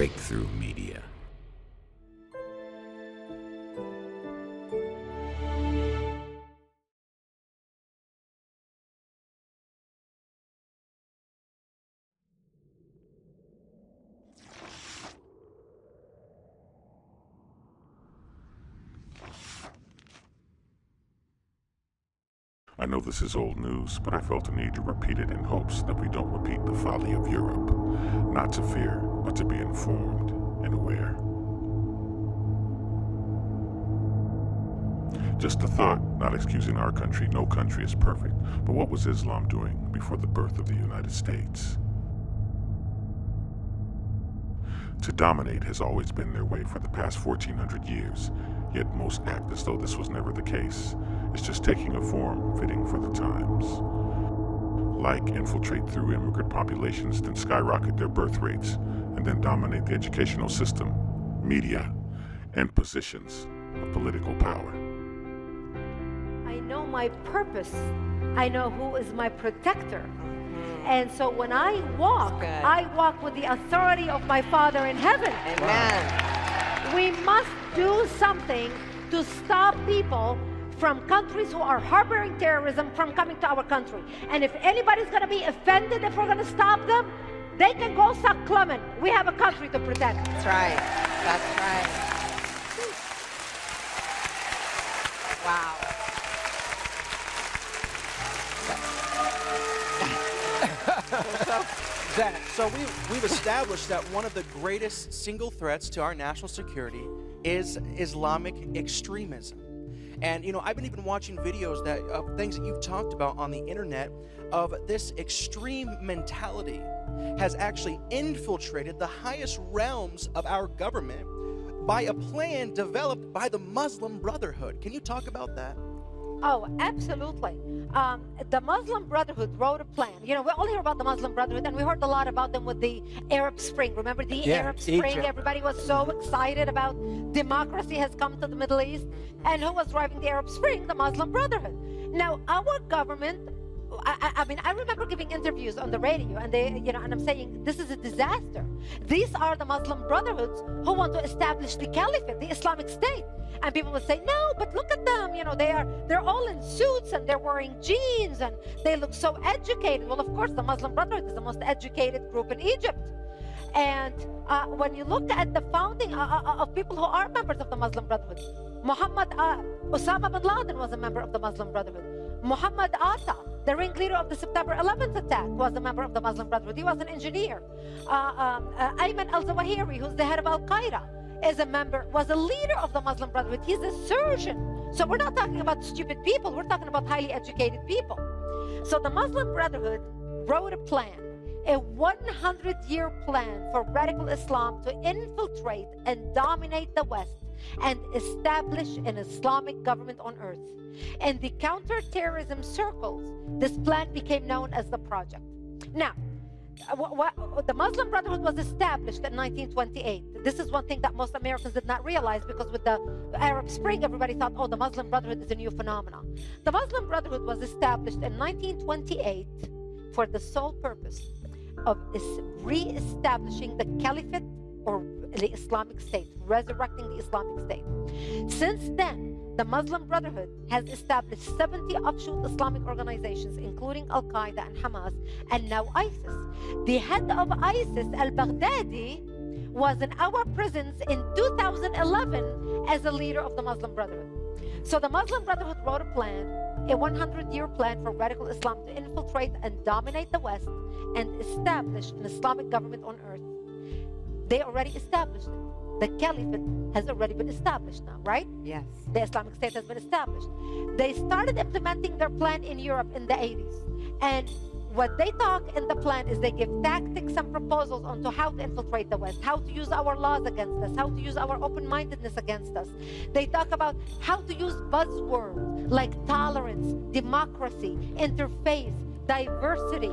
Breakthrough Media. I know this is old news, but I felt a need to repeat it in hopes that we don't repeat the folly of Europe. Not to fear, but to be informed and aware. Just a thought, not excusing our country. No country is perfect. But what was Islam doing before the birth of the United States? To dominate has always been their way for the past 1400 years, yet most act as though this was never the case. It's just taking a form fitting for the times. Like infiltrate through immigrant populations, then skyrocket their birth rates, and then dominate the educational system, media, and positions of political power. I know my purpose. I know who is my protector. And so when I walk with the authority of my Father in heaven. Amen. We must do something to stop people from countries who are harboring terrorism from coming to our country. And if anybody's going to be offended if we're going to stop them, they can go suck Clement. We have a country to protect. That's right. That's right. Wow. So we've established that one of the greatest single threats to our national security is Islamic extremism. And I've been even watching videos of things that you've talked about on the internet of this extreme mentality has actually infiltrated the highest realms of our government by a plan developed by the Muslim Brotherhood. Can you talk about that? Oh, absolutely. The Muslim Brotherhood wrote a plan. We all hear about the Muslim Brotherhood, and we heard a lot about them with the Arab Spring. Remember the Arab Spring? Egypt. Everybody was so excited about democracy has come to the Middle East. And who was driving the Arab Spring? The Muslim Brotherhood. Now, our government, I remember giving interviews on the radio, and and I'm saying, this is a disaster. These are the Muslim Brotherhoods who want to establish the caliphate, the Islamic State. And people would say, no, but look at them, they're all in suits and they're wearing jeans and they look so educated. Well, of course, the Muslim Brotherhood is the most educated group in Egypt. And when you look at the founding of people who are members of the Muslim Brotherhood, Osama bin Laden was a member of the Muslim Brotherhood. Muhammad Atta, the ringleader of the September 11th attack, was a member of the Muslim Brotherhood. He was an engineer. Ayman al-Zawahiri, who's the head of Al-Qaeda, was a leader of the Muslim Brotherhood. He's a surgeon. So we're not talking about stupid people. We're talking about highly educated people. So the Muslim Brotherhood wrote a plan, a 100-year plan for radical Islam to infiltrate and dominate the West and establish an Islamic government on earth. In the counter-terrorism circles, this plan became known as the Project. Now, the Muslim Brotherhood was established in 1928. This is one thing that most Americans did not realize, because with the Arab Spring, everybody thought, oh, the Muslim Brotherhood is a new phenomenon. The Muslim Brotherhood was established in 1928 for the sole purpose of re-establishing the caliphate or the Islamic State, resurrecting the Islamic State. Since then, the Muslim Brotherhood has established 70 offshoot Islamic organizations, including Al-Qaeda and Hamas, and now ISIS. The head of ISIS, al-Baghdadi, was in our prisons in 2011 as a leader of the Muslim Brotherhood. So the Muslim Brotherhood wrote a plan, a 100-year plan for radical Islam to infiltrate and dominate the West and establish an Islamic government on earth. They already established it. The caliphate has already been established now, right? Yes. The Islamic State has been established. They started implementing their plan in Europe in the 80s. And what they talk in the plan is they give tactics and proposals on to how to infiltrate the West, how to use our laws against us, how to use our open-mindedness against us. They talk about how to use buzzwords like tolerance, democracy, interfaith, diversity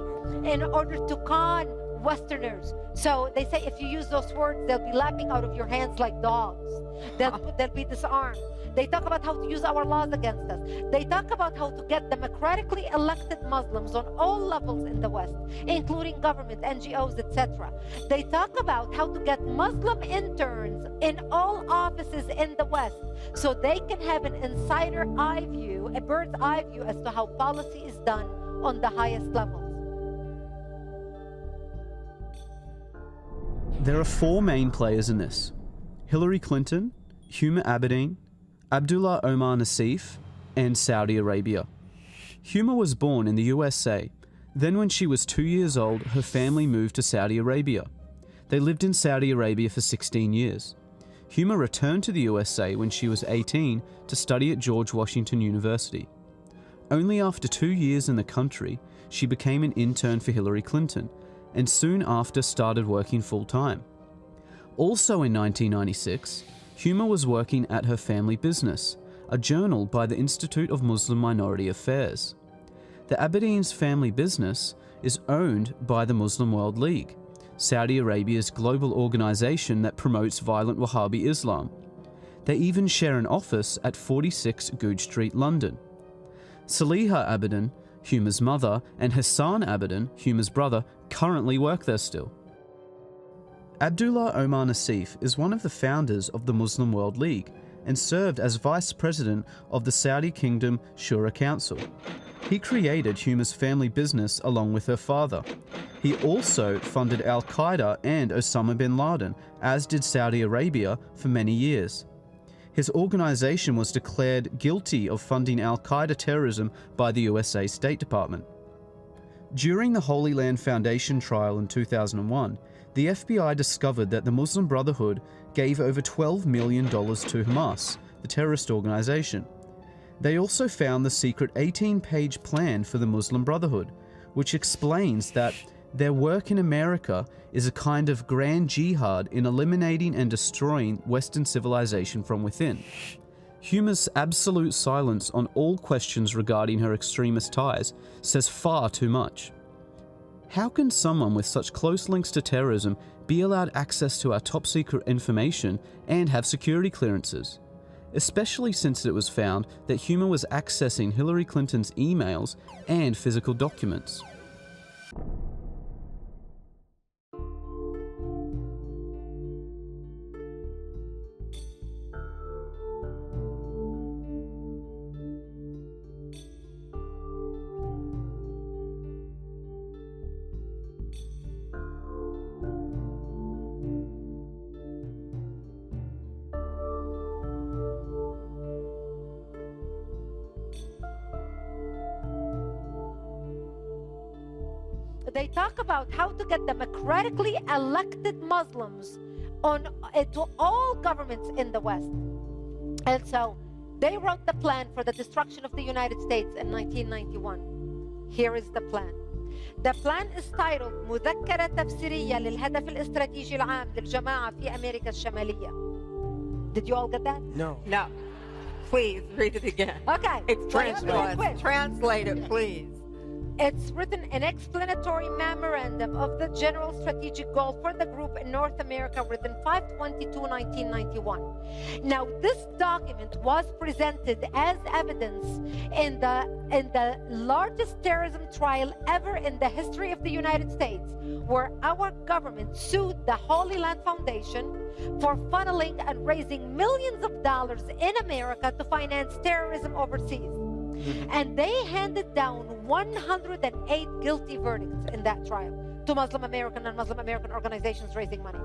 in order to con Westerners. So they say if you use those words, they'll be lapping out of your hands like dogs. They'll be disarmed. They talk about how to use our laws against us. They talk about how to get democratically elected Muslims on all levels in the West, including government, NGOs, etc. They talk about how to get Muslim interns in all offices in the West so they can have an insider eye view, a bird's eye view as to how policy is done on the highest levels. There are four main players in this: Hillary Clinton, Huma Abedin, Abdullah Omar Nassif, and Saudi Arabia. Huma was born in the USA. Then when she was 2 years old, her family moved to Saudi Arabia. They lived in Saudi Arabia for 16 years. Huma returned to the USA when she was 18 to study at George Washington University. Only after 2 years in the country, she became an intern for Hillary Clinton, and soon after started working full-time. Also in 1996, Huma was working at her family business, a journal by the Institute of Muslim Minority Affairs. The Abedin's family business is owned by the Muslim World League, Saudi Arabia's global organization that promotes violent Wahhabi Islam. They even share an office at 46 Goodge Street, London. Saliha Abedin, Huma's mother, and Hassan Abedin, Huma's brother, currently work there still. Abdullah Omar Nassif is one of the founders of the Muslim World League and served as vice president of the Saudi Kingdom Shura Council. He created Huma's family business along with her father. He also funded Al-Qaeda and Osama bin Laden, as did Saudi Arabia for many years. His organization was declared guilty of funding Al-Qaeda terrorism by the USA State Department. During the Holy Land Foundation trial in 2001, the FBI discovered that the Muslim Brotherhood gave over $12 million to Hamas, the terrorist organization. They also found the secret 18-page plan for the Muslim Brotherhood, which explains that their work in America is a kind of grand jihad in eliminating and destroying Western civilization from within. Huma's absolute silence on all questions regarding her extremist ties says far too much. How can someone with such close links to terrorism be allowed access to our top secret information and have security clearances? Especially since it was found that Huma was accessing Hillary Clinton's emails and physical documents. They talk about how to get democratically elected Muslims to all governments in the West. And so they wrote the plan for the destruction of the United States in 1991. Here is the plan. The plan is titled مذكرة تفسيرية للهدف الاستراتيجي العام للجماعة في أمريكا الشمالية. Did you all get that? No. No. Please read it again. Okay. Explain So to us. quick. Translate it, please. It's written an explanatory memorandum of the general strategic goal for the group in North America written 5/22/1991. Now, this document was presented as evidence in the largest terrorism trial ever in the history of the United States, where our government sued the Holy Land Foundation for funneling and raising millions of dollars in America to finance terrorism overseas. And they handed down 108 guilty verdicts in that trial to Muslim American and Muslim American organizations raising money.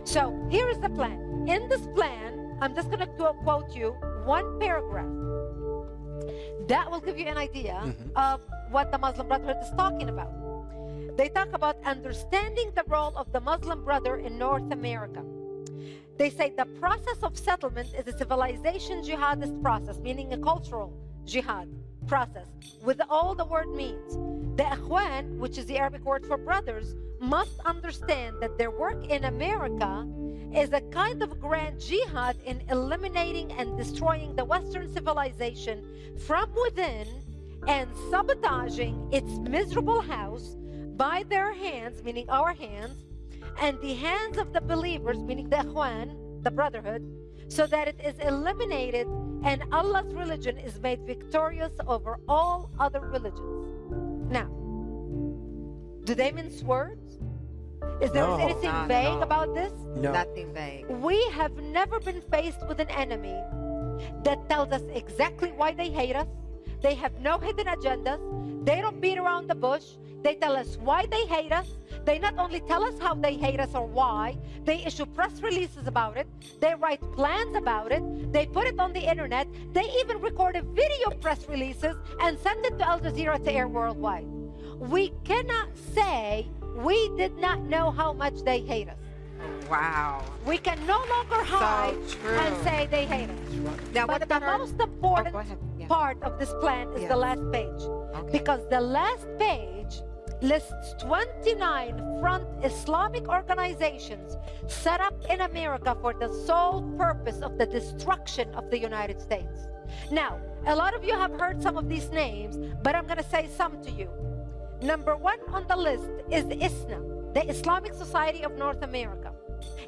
So here is the plan. In this plan, I'm just going to quote you one paragraph. That will give you an idea of what the Muslim Brotherhood is talking about. They talk about understanding the role of the Muslim Brother in North America. They say the process of settlement is a civilization jihadist process, meaning a cultural jihad process, with all the word means. The Ikhwan, which is the Arabic word for brothers, must understand that their work in America is a kind of grand jihad in eliminating and destroying the Western civilization from within and sabotaging its miserable house by their hands, meaning our hands, and the hands of the believers, meaning the Ikhwan, the brotherhood, so that it is eliminated and Allah's religion is made victorious over all other religions. Now, do they mince words? Is there No, anything not at vague all. about this? No. Nothing vague. We have never been faced with an enemy that tells us exactly why they hate us. They have no hidden agendas. They don't beat around the bush. They tell us why they hate us. They not only tell us how they hate us or why, they issue press releases about it. They write plans about it. They put it on the internet. They even recorded video press releases and send it to Al Jazeera to air worldwide. We cannot say we did not know how much they hate us. Wow. We can no longer hide true. and say they hate us. Now, But what about the our... most important go ahead. Yeah. part of this plan is Yes. the last page. Okay. Because the last page lists 29 front Islamic organizations set up in America for the sole purpose of the destruction of the United States. Now, a lot of you have heard some of these names, but I'm going to say some to you. Number one on the list is ISNA, the Islamic Society of North America.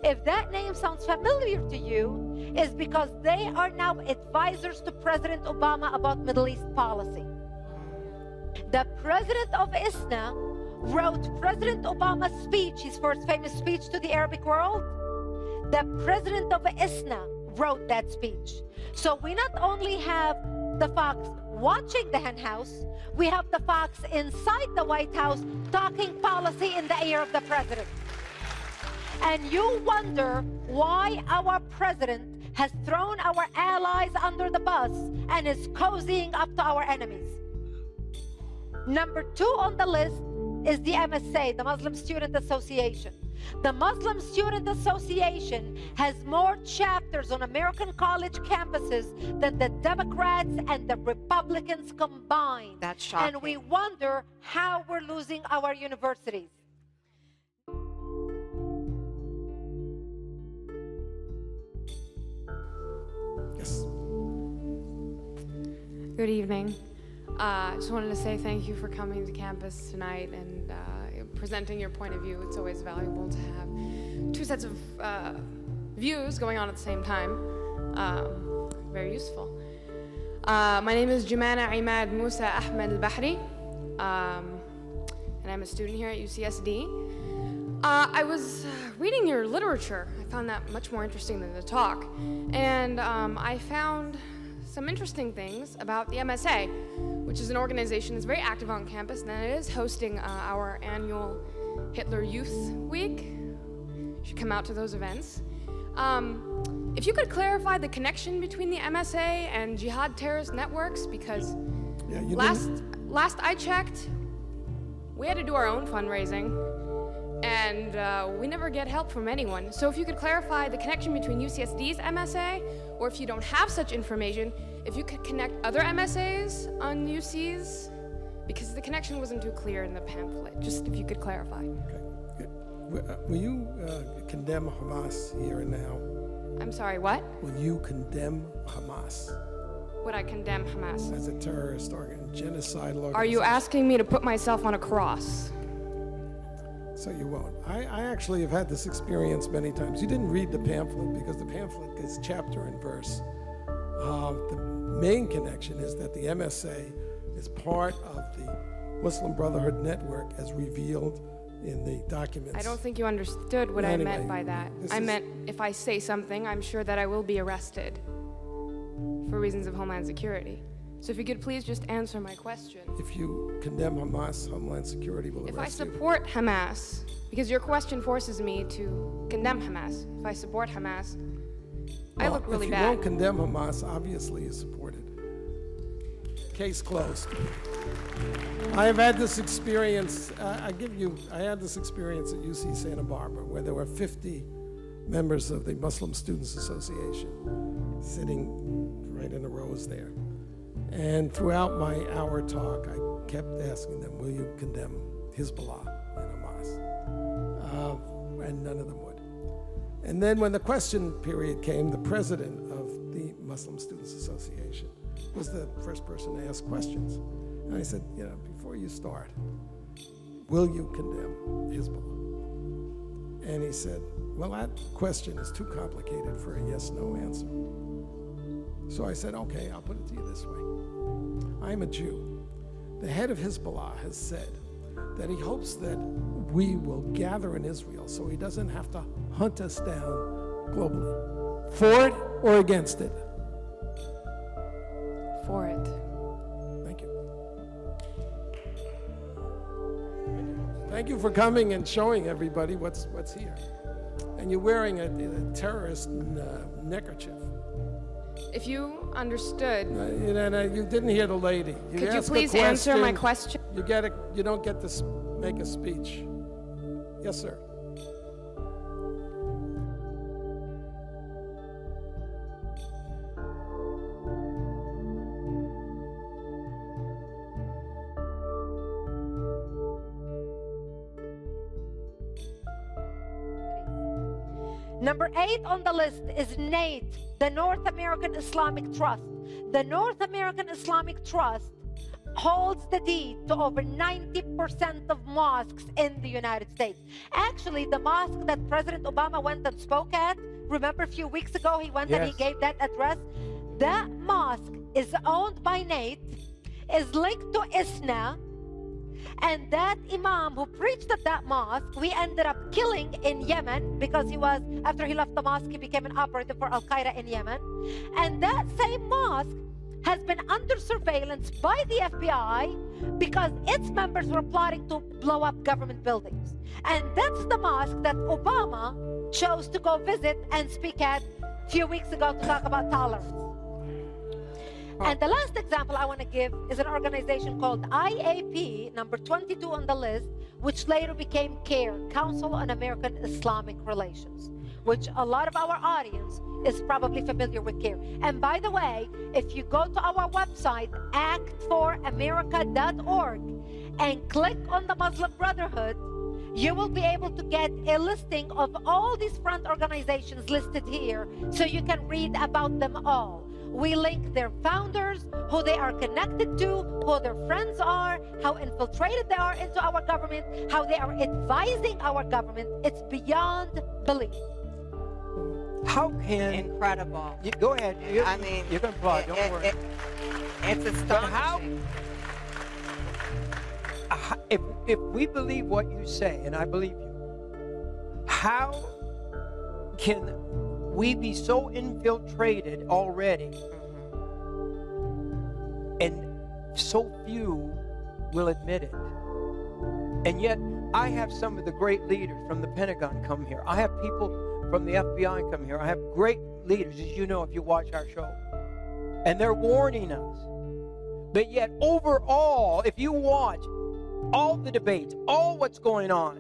If that name sounds familiar to you, is because they are now advisors to President Obama about Middle East policy. The president of ISNA wrote President Obama's speech, his first famous speech to the Arabic world. The president of ISNA wrote that speech. So we not only have the fox watching the hen house, we have the fox inside the White House talking policy in the ear of the president. And you wonder why our president has thrown our allies under the bus and is cozying up to our enemies. Number two on the list is the MSA, the Muslim Student Association. The Muslim Student Association has more chapters on American college campuses than the Democrats and the Republicans combined. That's shocking. And we wonder how we're losing our universities. Yes. Good evening. I just wanted to say thank you for coming to campus tonight and presenting your point of view. It's always valuable to have two sets of views going on at the same time. Very useful. My name is Jumana Imad Musa Ahmed Al-Bahri, and I'm a student here at UCSD. I was reading your literature. I found that much more interesting than the talk. And I found some interesting things about the MSA, which is an organization that's very active on campus, and it is hosting our annual Hitler Youth Week. You should come out to those events. If you could clarify the connection between the MSA and jihad terrorist networks, because Yeah, you last I checked, we had to do our own fundraising, and we never get help from anyone. So if you could clarify the connection between UCSD's MSA, or if you don't have such information, if you could connect other MSAs on UC's, because the connection wasn't too clear in the pamphlet. Just if you could clarify. Okay. Will you condemn Hamas here and now? I'm sorry, what? Will you condemn Hamas Would I condemn Hamas? as a terrorist genocidal organization? Are you asking me to put myself on a cross? So you won't. I actually have had this experience many times. You didn't read the pamphlet because the pamphlet is chapter and verse. The main connection is that the MSA is part of the Muslim Brotherhood network as revealed in the documents. I don't think you understood what I Anyway, meant by that. this I is- meant if I say something, I'm sure that I will be arrested for reasons of Homeland Security. So if you could please just answer my question. If you condemn Hamas, Homeland Security will If I arrest you. support Hamas, because your question forces me to condemn Hamas. If I support Hamas, I Well, look really if you bad. won't condemn Hamas, obviously you support it. Case closed. I have had this experience, I had this experience at UC Santa Barbara where there were 50 members of the Muslim Students Association sitting right in the rows there. And throughout my hour talk, I kept asking them, will you condemn Hezbollah and Hamas? And none of them would. And then when the question period came, the president of the Muslim Students Association was the first person to ask questions. And I said, before you start, will you condemn Hezbollah? And he said, well, that question is too complicated for a yes-no answer. So I said, okay, I'll put it to you this way. I'm a Jew. The head of Hezbollah has said that he hopes that we will gather in Israel so he doesn't have to hunt us down globally. For it or against it? For it. Thank you. Thank you for coming and showing everybody what's here. And you're wearing a terrorist neckerchief. If you understood, You didn't hear the lady. could you ask a please answer my question? You don't get to make a speech. Yes, sir. Number 8 on the list is NATE, the North American Islamic Trust. The North American Islamic Trust holds the deed to over 90% of mosques in the United States. Actually, the mosque that President Obama went and spoke at, remember a few weeks ago he went and he gave that address? That mosque is owned by NATE, is linked to ISNA, and that imam who preached at that mosque, we ended up killing in Yemen because he was, after he left the mosque, he became an operative for Al-Qaeda in Yemen. And that same mosque has been under surveillance by the FBI because its members were plotting to blow up government buildings. And that's the mosque that Obama chose to go visit and speak at a few weeks ago to talk about tolerance. And the last example I want to give is an organization called IAP, number 22 on the list, which later became CARE, Council on American Islamic Relations, which a lot of our audience is probably familiar with CARE. And by the way, if you go to our website, actforamerica.org, and click on the Muslim Brotherhood, you will be able to get a listing of all these front organizations listed here so you can read about them all. We link their founders, who they are connected to, who their friends are, how infiltrated they are into our government, how they are advising our government. It's beyond belief. How can... Incredible. Go ahead. You can apply. Don't worry. It's astonishing. If we believe what you say, and I believe you, how can we be so infiltrated already and so few will admit it? And yet I have some of the great leaders from the Pentagon come here. I have people from the FBI come here. I have great leaders, as you know if you watch our show, and they're warning us. But yet overall, if you watch all the debates, all what's going on,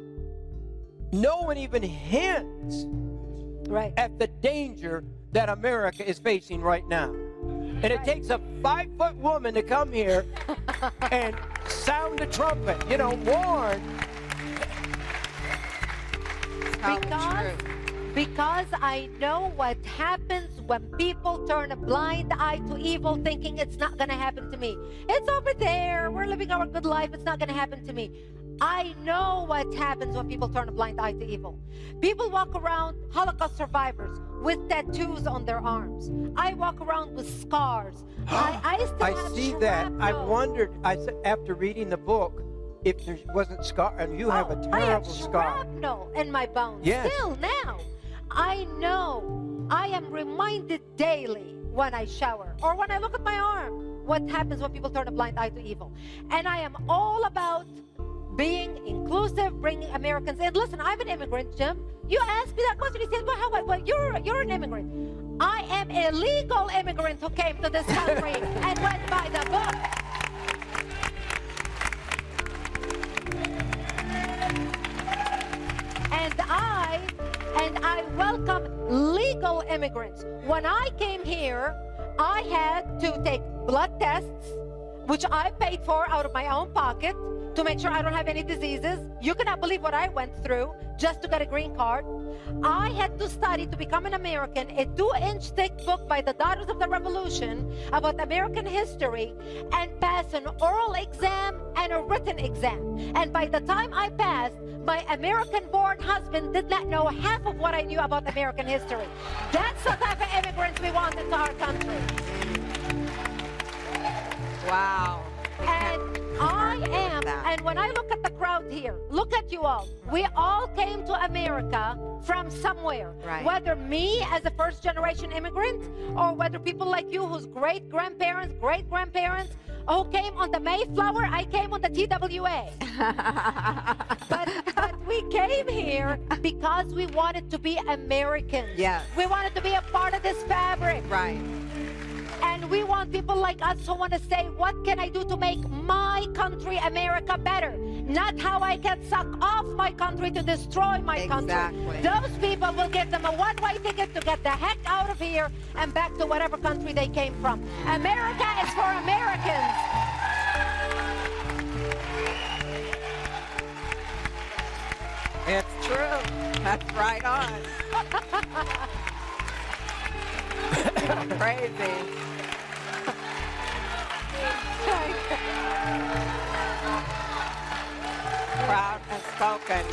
no one even hints at the danger that America is facing right now. And it takes a 5-foot woman to come here and sound the trumpet, warn. Because I know what happens when people turn a blind eye to evil, thinking it's not going to happen to me. It's over there. We're living our good life. It's not going to happen to me. I know what happens when people turn a blind eye to evil. People walk around, Holocaust survivors, with tattoos on their arms. I walk around with scars. I see that. I wondered, after reading the book, if there wasn't scar, and you have a terrible scar. I have shrapnel in my bones. Yes. Still now. I know. I am reminded daily when I shower or when I look at my arm what happens when people turn a blind eye to evil. And I am all about being inclusive, bringing Americans in. Listen, I'm an immigrant, Jim. You asked me that question. You said, well, you're an immigrant. I am a legal immigrant who came to this country and went by the book. And I welcome legal immigrants. When I came here, I had to take blood tests, which I paid for out of my own pocket, to make sure I don't have any diseases. You cannot believe what I went through just to get a green card. I had to study to become an American, a 2-inch thick book by the Daughters of the Revolution about American history, and pass an oral exam and a written exam. And by the time I passed, my American-born husband did not know half of what I knew about American history. That's the type of immigrants we want into our country. Wow. And I am, and when I look at the crowd here, look at you all. We all came to America from somewhere. Right. Whether me as a first-generation immigrant, or whether people like you whose great-grandparents, great-grandparents, who came on the Mayflower, I came on the TWA. but we came here because we wanted to be Americans. Yes. We wanted to be a part of this fabric. Right. And we want people like us who want to say, what can I do to make my country, America, better? Not how I can suck off my country to destroy my country. Exactly. Those people will give them a one-way ticket to get the heck out of here and back to whatever country they came from. America is for Americans. It's true. That's right on. Crazy. Proud and spoken.